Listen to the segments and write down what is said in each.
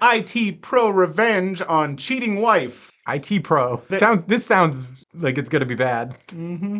IT Pro Revenge on Cheating Wife. IT Pro. This sounds like it's gonna be bad.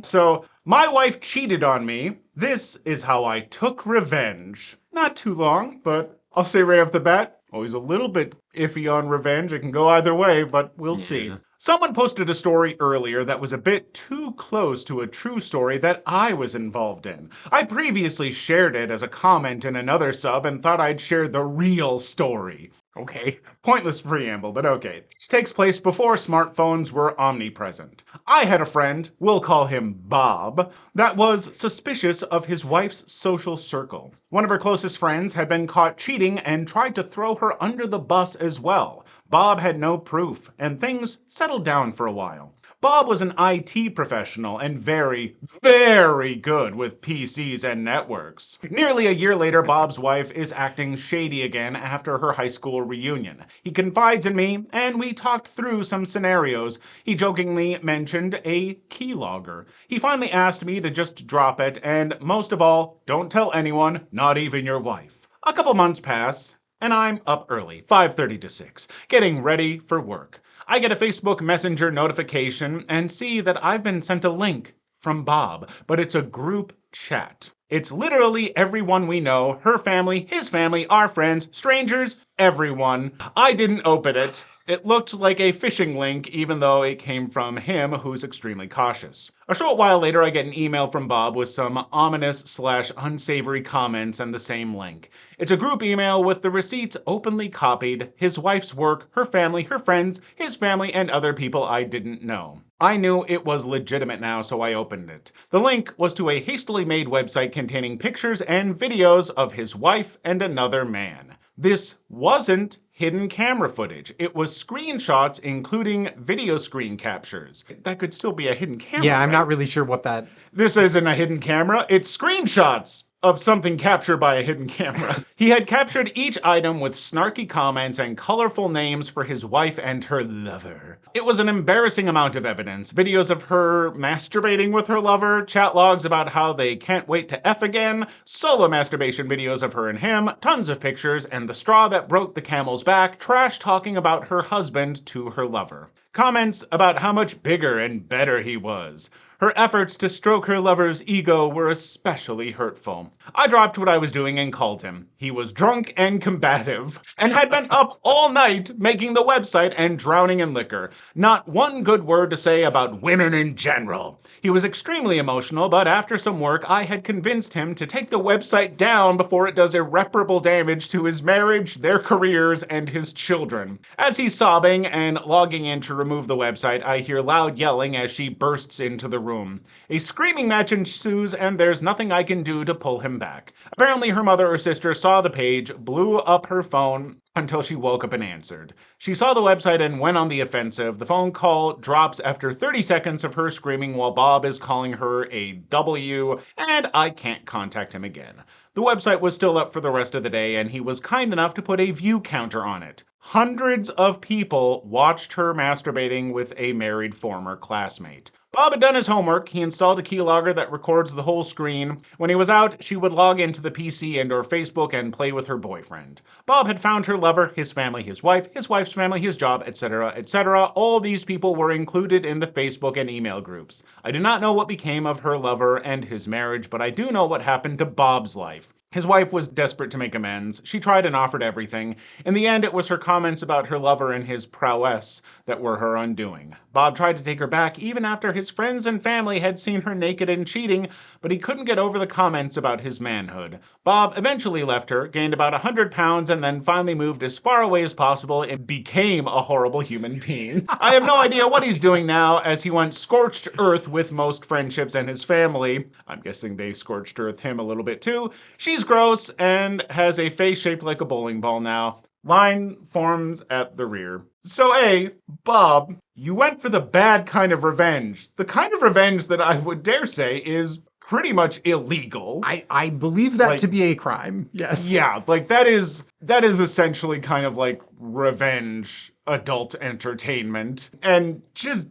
So, my wife cheated on me. This is how I took revenge. Not too long, but I'll say right off the bat, always a little bit iffy on revenge. It can go either way, but we'll see. Someone posted a story earlier that was a bit too close to a true story that I was involved in. I previously shared it as a comment in another sub and thought I'd share the real story. Okay, pointless preamble, but okay. This takes place before smartphones were omnipresent. I had a friend, we'll call him Bob, that was suspicious of his wife's social circle. One of her closest friends had been caught cheating and tried to throw her under the bus as well. Bob had no proof, and things settled down for a while. Bob was an IT professional and very, very good with PCs and networks. Nearly a year later, Bob's wife is acting shady again after her high school reunion. He confides in me, and we talked through some scenarios. He jokingly mentioned a keylogger. He finally asked me to just drop it, and most of all, don't tell anyone, not even your wife. A couple months pass, and I'm up early, 5:30 to 6, getting ready for work. I get a Facebook Messenger notification and see that I've been sent a link from Bob, but it's a group chat. It's literally everyone we know, her family, his family, our friends, strangers, everyone. I didn't open it. It looked like a phishing link, even though it came from him, who's extremely cautious. A short while later, I get an email from Bob with some ominous/unsavory comments and the same link. It's a group email with the receipts openly copied, his wife's work, her family, her friends, his family, and other people I didn't know. I knew it was legitimate now, so I opened it. The link was to a hastily made website containing pictures and videos of his wife and another man. This wasn't hidden camera footage. It was screenshots, including video screen captures. That could still be a hidden camera, Yeah, I'm right? not really sure what that... This isn't a hidden camera. It's screenshots of something captured by a hidden camera. He had captured each item with snarky comments and colorful names for his wife and her lover. It was an embarrassing amount of evidence. Videos of her masturbating with her lover, chat logs about how they can't wait to F again, solo masturbation videos of her and him, tons of pictures, and the straw that broke the camel's back, trash talking about her husband to her lover. Comments about how much bigger and better he was. Her efforts to stroke her lover's ego were especially hurtful. I dropped what I was doing and called him. He was drunk and combative, and had been up all night making the website and drowning in liquor. Not one good word to say about women in general. He was extremely emotional, but after some work, I had convinced him to take the website down before it does irreparable damage to his marriage, their careers, and his children. As he's sobbing and logging in to remove the website, I hear loud yelling as she bursts into the room. A screaming match ensues, and there's nothing I can do to pull him back. Apparently, her mother or sister saw the page, blew up her phone until she woke up and answered. She saw the website and went on the offensive. The phone call drops after 30 seconds of her screaming while Bob is calling her a W, and I can't contact him again. The website was still up for the rest of the day, and he was kind enough to put a view counter on it. Hundreds of people watched her masturbating with a married former classmate. Bob had done his homework. He installed a keylogger that records the whole screen. When he was out, she would log into the PC and or Facebook and play with her boyfriend. Bob had found her lover, his family, his wife's family, his job, etc., etc. All these people were included in the Facebook and email groups. I do not know what became of her lover and his marriage, but I do know what happened to Bob's life. His wife was desperate to make amends. She tried and offered everything. In the end, it was her comments about her lover and his prowess that were her undoing. Bob tried to take her back even after his friends and family had seen her naked and cheating, but he couldn't get over the comments about his manhood. Bob eventually left her, gained about 100 pounds, and then finally moved as far away as possible and became a horrible human being. I have no idea what he's doing now, as he went scorched earth with most friendships and his family. I'm guessing they scorched earth him a little bit too. She's gross and has a face shaped like a bowling ball now. Line forms at the rear. So A, Bob, you went for the bad kind of revenge. The kind of revenge that I would dare say is pretty much illegal. I believe that to be a crime. Yes. Yeah, like that is essentially kind of like revenge adult entertainment. And just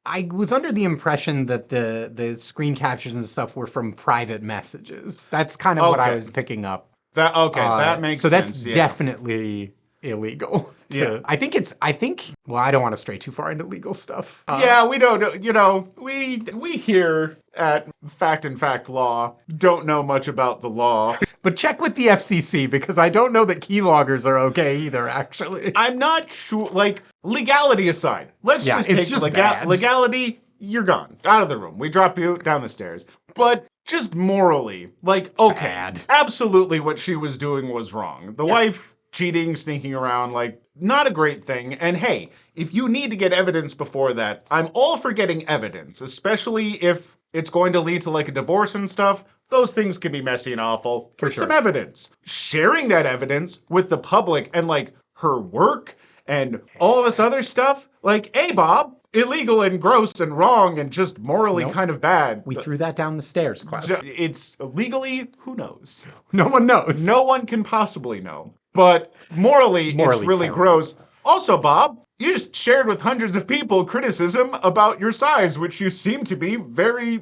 I was under the impression that the screen captures and stuff were from private messages. That's kind of what I was picking up. That makes sense. So that's yeah. definitely illegal. Yeah. I think, well, I don't want to stray too far into legal stuff. Yeah, we don't know, we here at Fact and Fact Law don't know much about the law. But check with the FCC because I don't know that keyloggers are okay either, actually. I'm not sure, like, legality aside, let's Yeah, just it's take just bad. legality, you're gone, out of the room. We drop you down the stairs. But just morally, like, okay, bad. absolutely what she was doing was wrong. The wife cheating, sneaking around, like, not a great thing. And hey, if you need to get evidence before that, I'm all for getting evidence, especially if it's going to lead to like a divorce and stuff. Those things can be messy and awful. For Get some sure. evidence. Sharing that evidence with the public and like her work and all this other stuff, like, hey, Bob, illegal and gross and wrong and just morally Nope. kind of bad. We threw that down the stairs, Klaus. It's legally, who knows? No one knows. No one can possibly know. But morally it's Morally really terrible. gross. Also, Bob, you just shared with hundreds of people criticism about your size, which you seem to be very,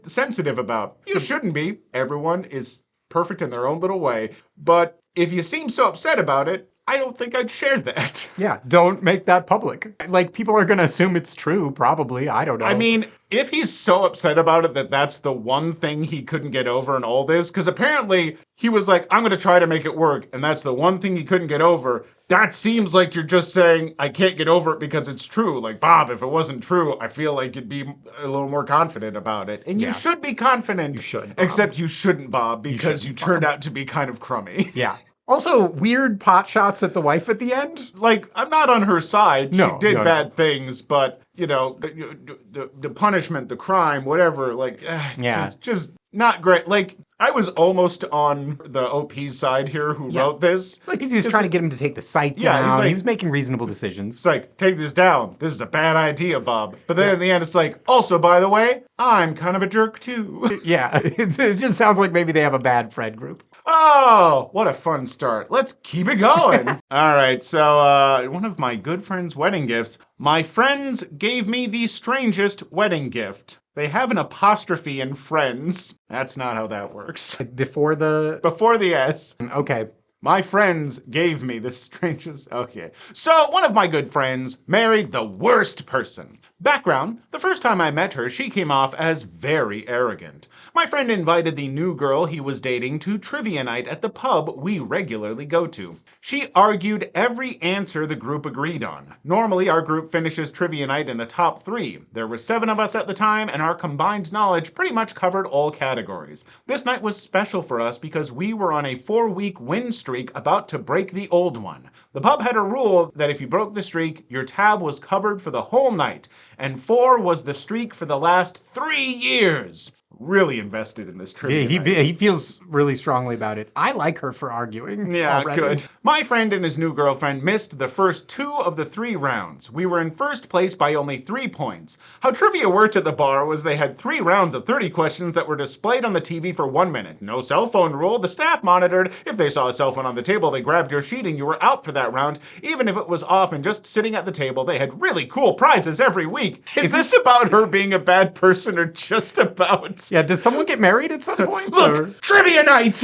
sensitive about. You shouldn't be. Everyone is perfect in their own little way. But if you seem so upset about it, I don't think I'd share that. Yeah, don't make that public. Like, people are gonna assume it's true, probably. I don't know. I mean, if he's so upset about it that that's the one thing he couldn't get over in all this, because apparently he was like, I'm going to try to make it work, and that's the one thing he couldn't get over, that seems like you're just saying, I can't get over it because it's true. Like, Bob, if it wasn't true, I feel like you'd be a little more confident about it. And you should be confident. You should, Bob. Except you shouldn't, Bob, because you shouldn't, turned out to be kind of crummy. Yeah. Also, weird pot shots at the wife at the end. Like, I'm not on her side. No, she did no, no. bad things, but, the punishment, the crime, whatever, like, Yeah. it's just not great. Like, I was almost on the OP's side here who wrote this. Like, he was trying to get him to take the site Yeah, down. he's like- He was making reasonable decisions. It's like, take this down. This is a bad idea, Bob. But then in the end, it's like, also, by the way, I'm kind of a jerk too. Yeah, it just sounds like maybe they have a bad Fred group. Oh, what a fun start. Let's keep it going. All right, so one of my good friend's wedding gifts. My friends gave me the strangest wedding gift. They have an apostrophe in friends. That's not how that works. Before the... Before the S. Okay. My friends gave me the strangest... Okay. So, one of my good friends married the worst person. Background, the first time I met her, she came off as very arrogant. My friend invited the new girl he was dating to trivia night at the pub we regularly go to. She argued every answer the group agreed on. Normally, our group finishes trivia night in the top 3. There were 7 of us at the time, and our combined knowledge pretty much covered all categories. This night was special for us because we were on a 4-week win streak about to break the old one. The pub had a rule that if you broke the streak, your tab was covered for the whole night, and 4 was the streak for the last 3 years. Really invested in this trivia night. He feels really strongly about it. I like her for arguing. Yeah, already. good. My friend and his new girlfriend missed the first 2 of the 3 rounds. We were in first place by only 3 points. How trivia worked at the bar was they had 3 rounds of 30 questions that were displayed on the TV for 1 minute. No cell phone rule. The staff monitored. If they saw a cell phone on the table, they grabbed your sheet and you were out for that round. Even if it was off and just sitting at the table, they had really cool prizes every week. Is this about her being a bad person or just about... Yeah, does someone get married at some point? Look, or- trivia night!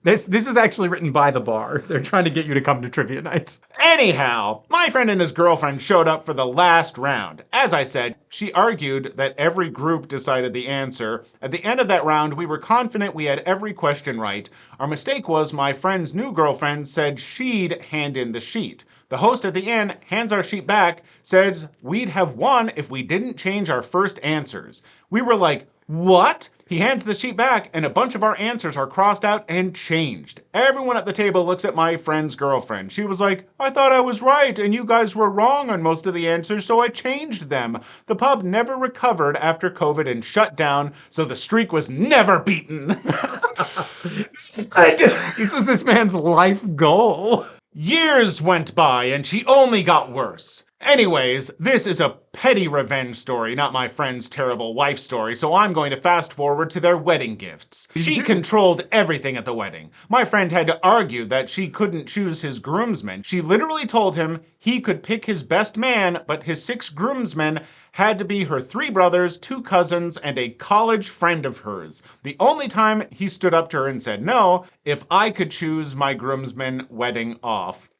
This is actually written by the bar. They're trying to get you to come to trivia night. Anyhow, my friend and his girlfriend showed up for the last round. As I said, she argued that every group decided the answer. At the end of that round, we were confident we had every question right. Our mistake was my friend's new girlfriend said she'd hand in the sheet. The host at the end hands our sheet back, says we'd have won if we didn't change our first answers. We were like, what? He hands the sheet back and a bunch of our answers are crossed out and changed. Everyone at the table looks at my friend's girlfriend. She was like, I thought I was right and you guys were wrong on most of the answers, so I changed them. The pub never recovered after COVID and shut down, so the streak was never beaten. This was this man's life goal. Years went by and she only got worse. Anyways, this is a petty revenge story, not my friend's terrible wife story, so I'm going to fast forward to their wedding gifts. She controlled everything at the wedding. My friend had to argue that she couldn't choose his groomsmen. She literally told him he could pick his best man, but his 6 groomsmen had to be her 3 brothers, 2 cousins, and a college friend of hers. The only time he stood up to her and said no, if I could choose my groomsmen wedding off.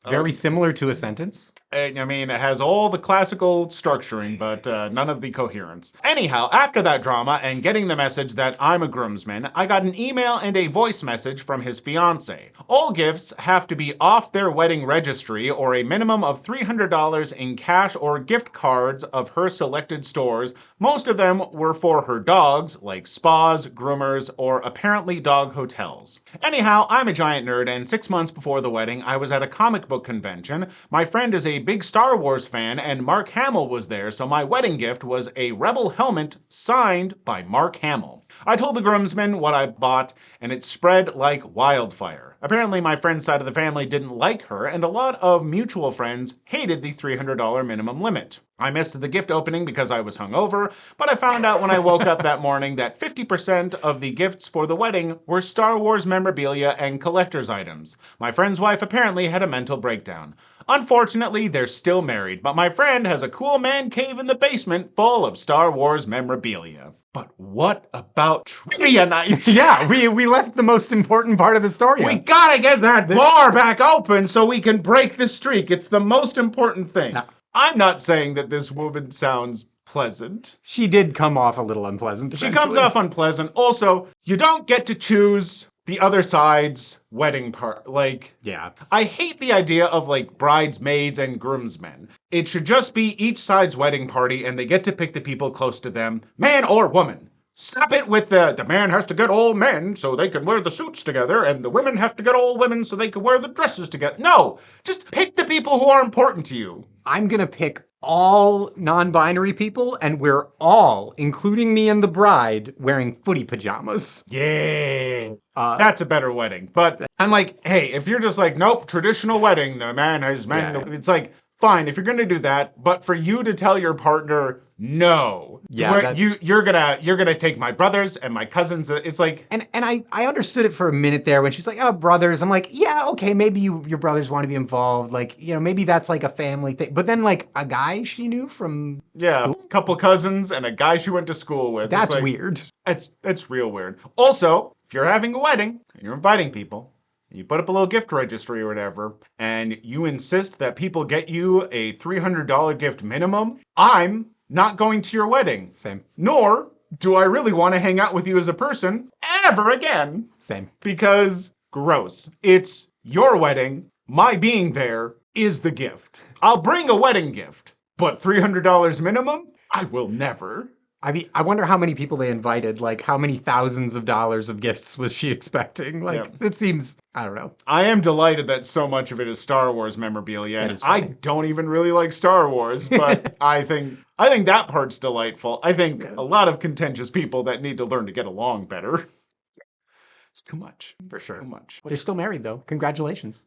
Very similar to a sentence. I mean, it has all the classical structuring, but none of the coherence. Anyhow, after that drama and getting the message that I'm a groomsman, I got an email and a voice message from his fiancée. All gifts have to be off their wedding registry or a minimum of $300 in cash or gift cards of her selected stores. Most of them were for her dogs, like spas, groomers, or apparently dog hotels. Anyhow, I'm a giant nerd, and 6 months before the wedding, I was at a comic book convention. My friend is a big Star Wars fan, and Mark Hamill was there, so my wedding gift was a Rebel helmet signed by Mark Hamill. I told the groomsmen what I bought, and it spread like wildfire. Apparently, my friend's side of the family didn't like her, and a lot of mutual friends hated the $300 minimum limit. I missed the gift opening because I was hungover, but I found out when I woke up that morning that 50% of the gifts for the wedding were Star Wars memorabilia and collector's items. My friend's wife apparently had a mental breakdown. Unfortunately, they're still married, but my friend has a cool man cave in the basement full of Star Wars memorabilia. But what about trivia night? Yeah, we left the most important part of the story. We gotta get that bar back open so we can break the streak. It's the most important thing. No. I'm not saying that this woman sounds pleasant. She did come off a little unpleasant. She comes off unpleasant. Also, you don't get to choose the other side's wedding part. Like, yeah. I hate the idea of like bridesmaids and groomsmen. It should just be each side's wedding party and they get to pick the people close to them, man or woman. Stop it with the man has to get all men so they can wear the suits together, and the women have to get all women so they can wear the dresses together. No, just pick the people who are important to you. I'm gonna pick all non-binary people, and we're all, including me and the bride, wearing footy pajamas. Yeah. That's a better wedding. But I'm like, hey, if you're just like, nope, traditional wedding, the man has men. Yeah. It's like, fine, if you're gonna do that, but for you to tell your partner, no, Yeah, you're gonna take my brothers and my cousins. It's like, and I understood it for a minute there when she's like, oh, brothers. I'm like, yeah, okay, maybe your brothers want to be involved. Like, you know, maybe that's like a family thing. But then like a guy she knew from school? a couple cousins and a guy she went to school with. That's it's like, weird. It's real weird. Also, if you're having a wedding and you're inviting people, you put up a little gift registry or whatever, and you insist that people get you a $300 gift minimum, I'm not going to your wedding. Same. Nor do I really want to hang out with you as a person ever again. Same. Because gross. It's your wedding. My being there is the gift. I'll bring a wedding gift, but $300 minimum? I will never. I mean, I wonder how many people they invited. Like, how many thousands of dollars of gifts was she expecting? Like, it seems, I don't know. I am delighted that so much of it is Star Wars memorabilia, and is I funny. don't even really like Star Wars, but I think that part's delightful. I think a lot of contentious people that need to learn to get along better. It's too much. For sure. Too much. They're still married, though. Congratulations.